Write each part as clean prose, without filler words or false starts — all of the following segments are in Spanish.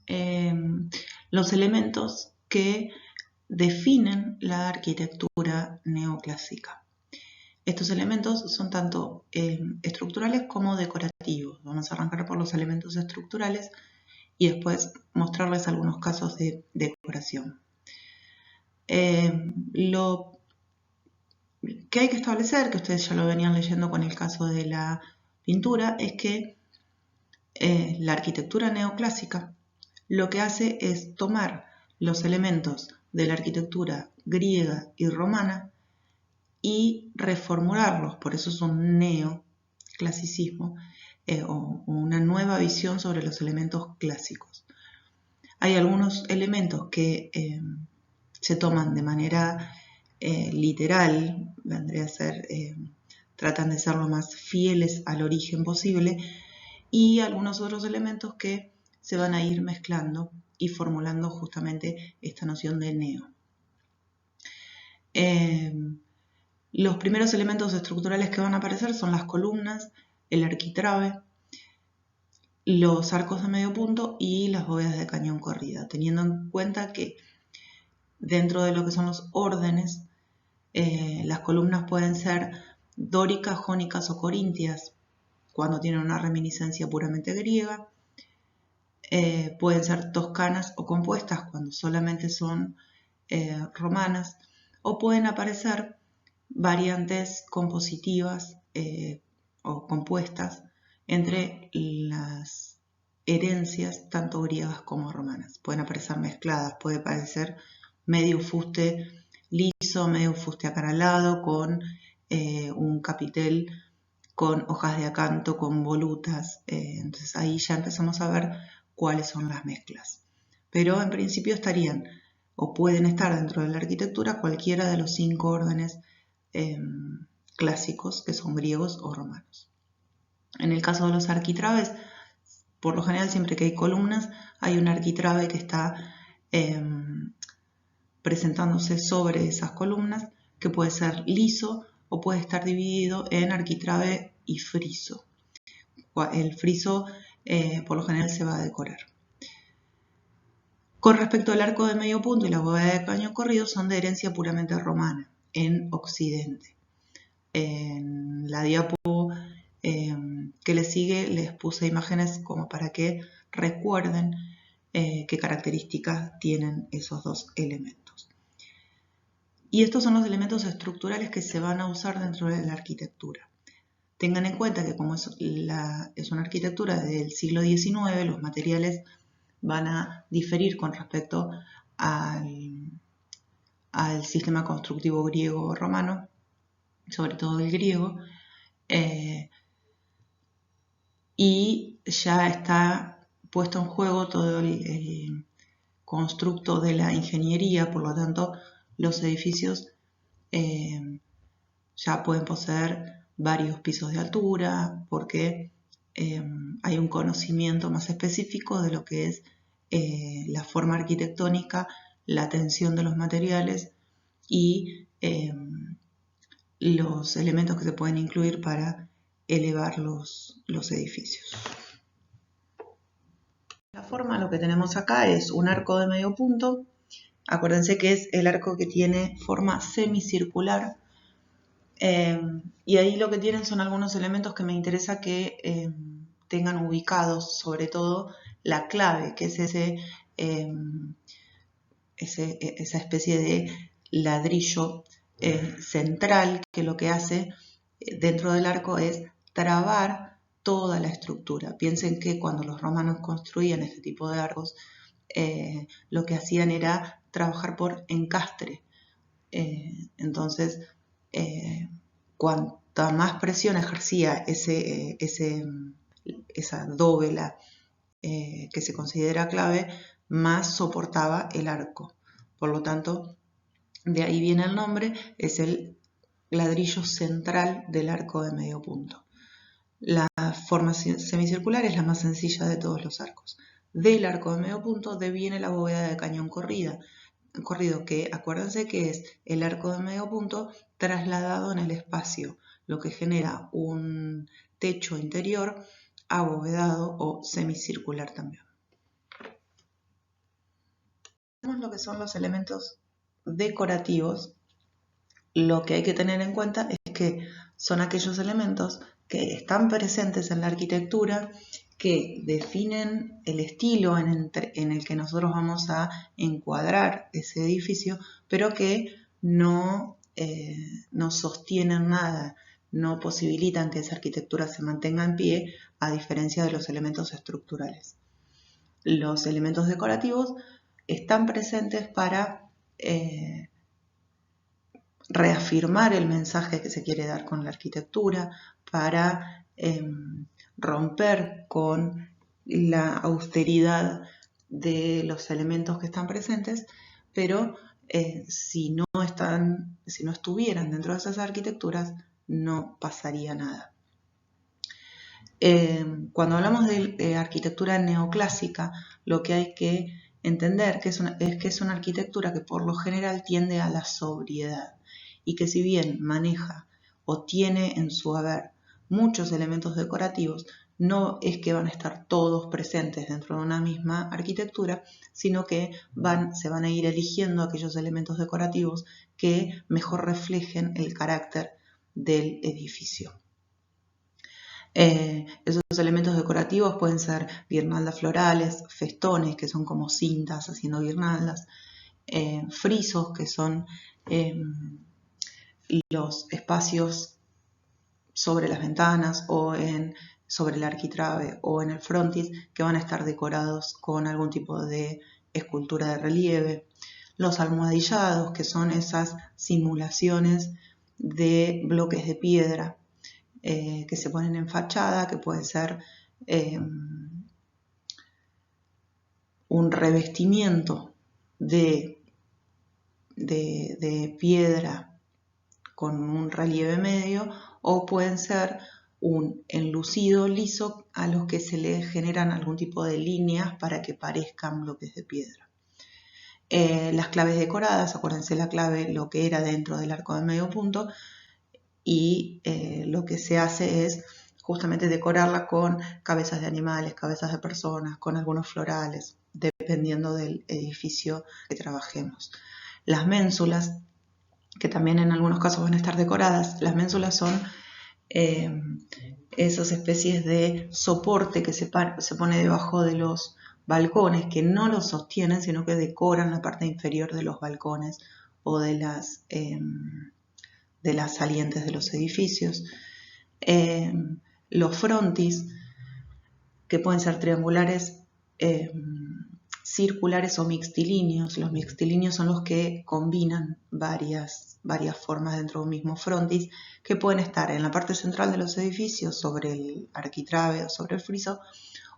los elementos que definen la arquitectura neoclásica. Estos elementos son tanto estructurales como decorativos. Vamos a arrancar por los elementos estructurales y después mostrarles algunos casos de decoración. Lo que hay que establecer, que ustedes ya lo venían leyendo con el caso de la pintura, es que la arquitectura neoclásica lo que hace es tomar los elementos de la arquitectura griega y romana y reformularlos, por eso es un neoclasicismo o una nueva visión sobre los elementos clásicos. Hay algunos elementos que se toman de manera literal, vendría a ser, tratan de ser lo más fieles al origen posible, y algunos otros elementos que se van a ir mezclando y formulando justamente esta noción de neo. Los primeros elementos estructurales que van a aparecer son las columnas, el arquitrabe, los arcos de medio punto y las bóvedas de cañón corrida, teniendo en cuenta que dentro de lo que son los órdenes, las columnas pueden ser dóricas, jónicas o corintias, cuando tienen una reminiscencia puramente griega, pueden ser toscanas o compuestas cuando solamente son romanas, o pueden aparecer variantes compositivas o compuestas entre las herencias tanto griegas como romanas. Pueden aparecer mezcladas, puede aparecer medio fuste liso, medio fuste acanalado con un capitel con hojas de acanto, con volutas. Entonces ahí ya empezamos a ver cuáles son las mezclas. Pero en principio estarían o pueden estar dentro de la arquitectura cualquiera de los 5 órdenes clásicos que son griegos o romanos. En el caso de los arquitrabes, por lo general siempre que hay columnas hay un arquitrabe que está presentándose sobre esas columnas, que puede ser liso o puede estar dividido en arquitrabe y friso. El friso por lo general se va a decorar. Con respecto al arco de medio punto y la bóveda de cañón corrido, son de herencia puramente romana en Occidente. En la diapo que le sigue les puse imágenes como para que recuerden qué características tienen esos dos elementos. Y estos son los elementos estructurales que se van a usar dentro de la arquitectura. Tengan en cuenta que como es una arquitectura del siglo XIX, los materiales van a diferir con respecto al sistema constructivo griego o romano, sobre todo el griego, y ya está puesto en juego todo el constructo de la ingeniería, por lo tanto los edificios ya pueden poseer varios pisos de altura porque hay un conocimiento más específico de lo que es la forma arquitectónica, la tensión de los materiales y los elementos que se pueden incluir para elevar los edificios. La forma, lo que tenemos acá es un arco de medio punto. Acuérdense que es el arco que tiene forma semicircular. Y ahí lo que tienen son algunos elementos que me interesa que tengan ubicados, sobre todo la clave, que es esa especie de ladrillo central que lo que hace dentro del arco es trabar toda la estructura. Piensen que cuando los romanos construían este tipo de arcos, lo que hacían era trabajar por encastre. Entonces, cuanta más presión ejercía esa dóvela que se considera clave, más soportaba el arco. Por lo tanto, de ahí viene el nombre, es el ladrillo central del arco de medio punto. La forma semicircular es la más sencilla de todos los arcos. Del arco de medio punto deviene la bóveda de cañón corrido, que acuérdense que es el arco de medio punto trasladado en el espacio, lo que genera un techo interior abovedado o semicircular también. lo que son los elementos decorativos, lo que hay que tener en cuenta es que son aquellos elementos que están presentes en la arquitectura, que definen el estilo en el que nosotros vamos a encuadrar ese edificio, pero que no sostienen nada, no posibilitan que esa arquitectura se mantenga en pie, a diferencia de los elementos estructurales. Los elementos decorativos están presentes para reafirmar el mensaje que se quiere dar con la arquitectura, para romper con la austeridad de los elementos que están presentes, pero si no estuvieran dentro de esas arquitecturas, no pasaría nada. Cuando hablamos de arquitectura neoclásica, lo que hay que entender es que es una arquitectura que por lo general tiende a la sobriedad y que si bien maneja o tiene en su haber muchos elementos decorativos, no es que van a estar todos presentes dentro de una misma arquitectura, sino que se van a ir eligiendo aquellos elementos decorativos que mejor reflejen el carácter del edificio. Esos elementos decorativos pueden ser guirnaldas florales, festones, que son como cintas haciendo guirnaldas, frisos, que son los espacios sobre las ventanas o sobre el arquitrabe o en el frontis, que van a estar decorados con algún tipo de escultura de relieve. Los almohadillados, que son esas simulaciones de bloques de piedra que se ponen en fachada, que puede ser un revestimiento de piedra con un relieve medio, o pueden ser un enlucido liso a los que se le generan algún tipo de líneas para que parezcan bloques de piedra. Las claves decoradas, acuérdense la clave, lo que era dentro del arco de medio punto, y lo que se hace es justamente decorarla con cabezas de animales, cabezas de personas, con algunos florales, dependiendo del edificio que trabajemos. Las ménsulas, que también en algunos casos van a estar decoradas, las ménsulas son esas especies de soporte que se pone debajo de los balcones, que no los sostienen, sino que decoran la parte inferior de los balcones o de las salientes de los edificios. Los frontis, que pueden ser triangulares, circulares o mixtilíneos. Los mixtilíneos son los que combinan varias formas dentro de un mismo frontis, que pueden estar en la parte central de los edificios, sobre el arquitrabe o sobre el friso,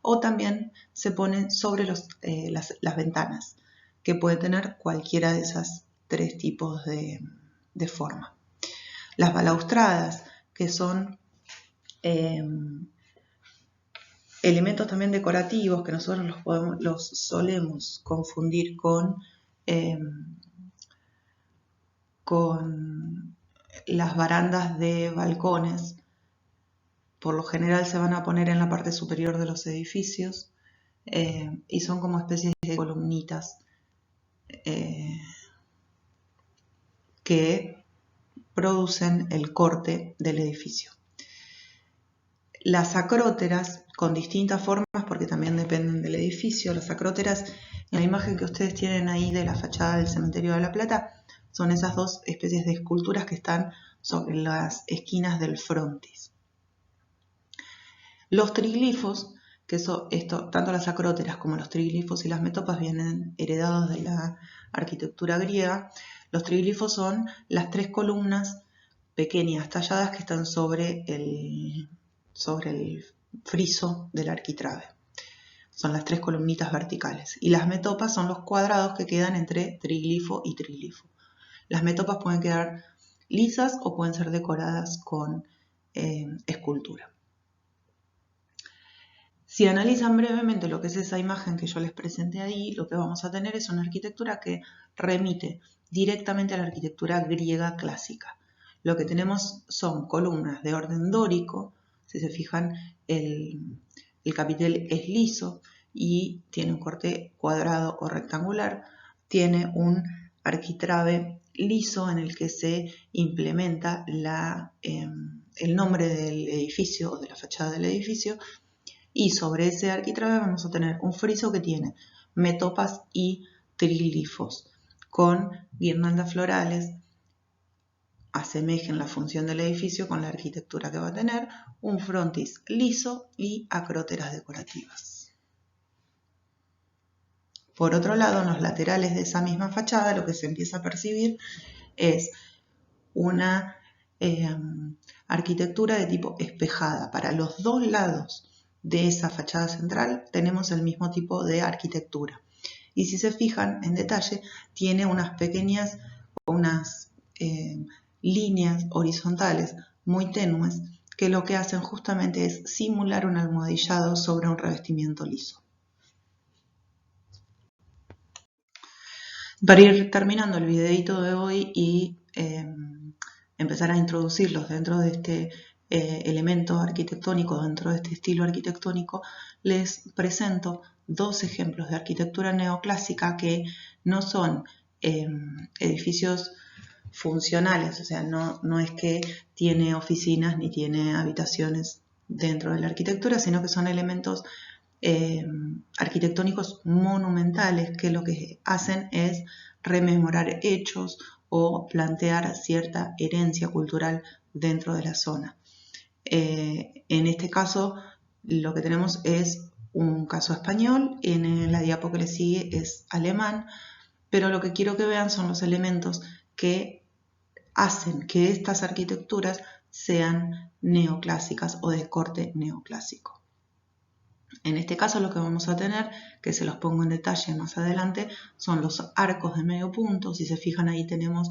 o también se ponen sobre las ventanas, que pueden tener cualquiera de esas tres tipos de forma. Las balaustradas, que son elementos también decorativos, que nosotros los solemos confundir con las barandas de balcones. Por lo general se van a poner en la parte superior de los edificios y son como especies de columnitas que producen el corte del edificio. Las acróteras, con distintas formas, porque también dependen del edificio. Las acróteras, en la imagen que ustedes tienen ahí de la fachada del Cementerio de La Plata, son esas dos especies de esculturas que están sobre las esquinas del frontis. Los triglifos, que tanto las acróteras como los triglifos y las metopas vienen heredados de la arquitectura griega. Los triglifos son las tres columnas pequeñas talladas que están sobre el friso del arquitrabe. Son las tres columnitas verticales. Y las metopas son los cuadrados que quedan entre triglifo y triglifo. Las metopas pueden quedar lisas o pueden ser decoradas con escultura. Si analizan brevemente lo que es esa imagen que yo les presenté ahí, lo que vamos a tener es una arquitectura que remite directamente a la arquitectura griega clásica. Lo que tenemos son columnas de orden dórico. Si se fijan, el capitel es liso y tiene un corte cuadrado o rectangular. tiene un arquitrabe liso en el que se implementa el nombre del edificio o de la fachada del edificio, y sobre ese arquitrabe vamos a tener un friso que tiene metopas y trilifos con guirnaldas florales, asemejen la función del edificio con la arquitectura que va a tener, un frontis liso y acróteras decorativas. Por otro lado, en los laterales de esa misma fachada lo que se empieza a percibir es una arquitectura de tipo espejada. Para los dos lados de esa fachada central tenemos el mismo tipo de arquitectura. Y si se fijan en detalle, tiene unas pequeñas, líneas horizontales muy tenues que lo que hacen justamente es simular un almohadillado sobre un revestimiento liso. Para ir terminando el videito de hoy y empezar a introducirlos dentro de este elemento arquitectónico, dentro de este estilo arquitectónico, les presento dos ejemplos de arquitectura neoclásica que no son edificios funcionales, o sea, no es que tiene oficinas ni tiene habitaciones dentro de la arquitectura, sino que son elementos arquitectónicos monumentales que lo que hacen es rememorar hechos o plantear cierta herencia cultural dentro de la zona. En este caso, lo que tenemos es un caso español, en la diapo que le sigue es alemán, pero lo que quiero que vean son los elementos que hacen que estas arquitecturas sean neoclásicas o de corte neoclásico. En este caso lo que vamos a tener, que se los pongo en detalle más adelante, son los arcos de medio punto. Si se fijan ahí tenemos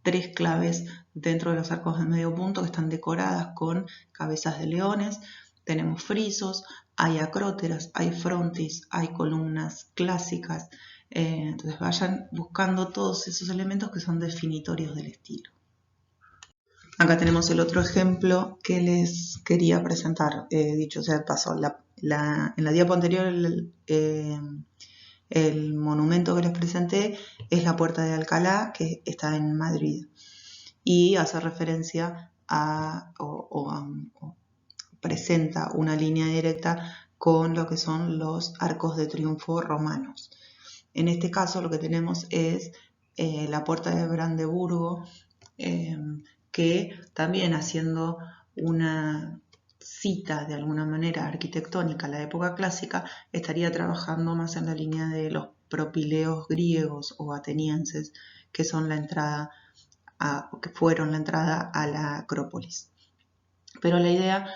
tres claves dentro de los arcos de medio punto que están decoradas con cabezas de leones. Tenemos frisos, hay acróteras, hay frontis, hay columnas clásicas. Entonces vayan buscando todos esos elementos que son definitorios del estilo. Acá tenemos el otro ejemplo que les quería presentar, dicho sea de paso. En la diapo anterior el monumento que les presenté es la Puerta de Alcalá, que está en Madrid, y hace referencia o presenta una línea directa con lo que son los arcos de triunfo romanos. En este caso lo que tenemos es la Puerta de Brandeburgo, que también haciendo una cita de alguna manera arquitectónica a la época clásica, estaría trabajando más en la línea de los propileos griegos o atenienses, que son que fueron la entrada a la Acrópolis. Pero la idea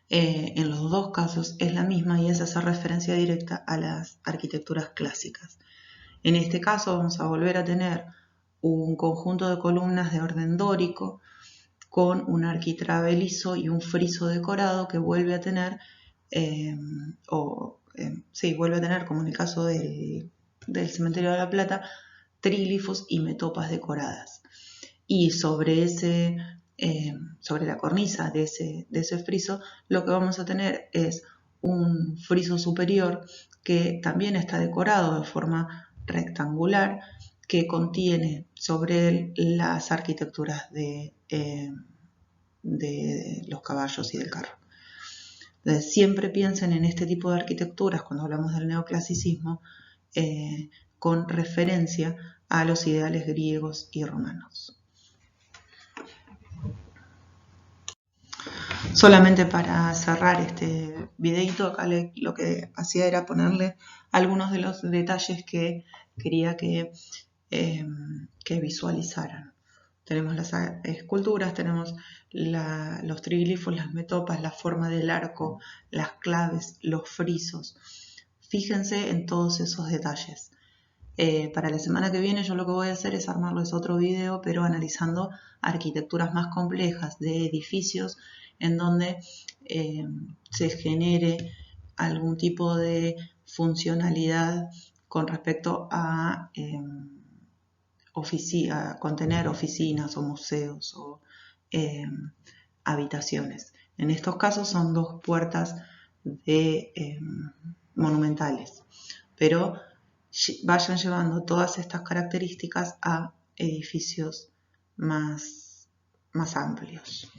en los dos casos es la misma y es hacer referencia directa a las arquitecturas clásicas. En este caso vamos a volver a tener un conjunto de columnas de orden dórico con un arquitrabe liso y un friso decorado que vuelve a tener, vuelve a tener, como en el caso del Cementerio de la Plata, tríglifos y metopas decoradas. Y sobre la cornisa de ese friso, lo que vamos a tener es un friso superior que también está decorado de forma rectangular, que contiene sobre él las arquitecturas de los caballos y del carro. Entonces, siempre piensen en este tipo de arquitecturas cuando hablamos del neoclasicismo con referencia a los ideales griegos y romanos. Solamente para cerrar este videito, acá lo que hacía era ponerle algunos de los detalles que quería que visualizaran. Tenemos las esculturas, tenemos los triglifos, las metopas, la forma del arco, las claves, los frisos. Fíjense en todos esos detalles. Para la semana que viene yo lo que voy a hacer es armarles otro video, pero analizando arquitecturas más complejas de edificios en donde se genere algún tipo de funcionalidad con respecto a contener oficinas o museos o habitaciones. En estos casos son dos puertas monumentales, pero vayan llevando todas estas características a edificios más amplios.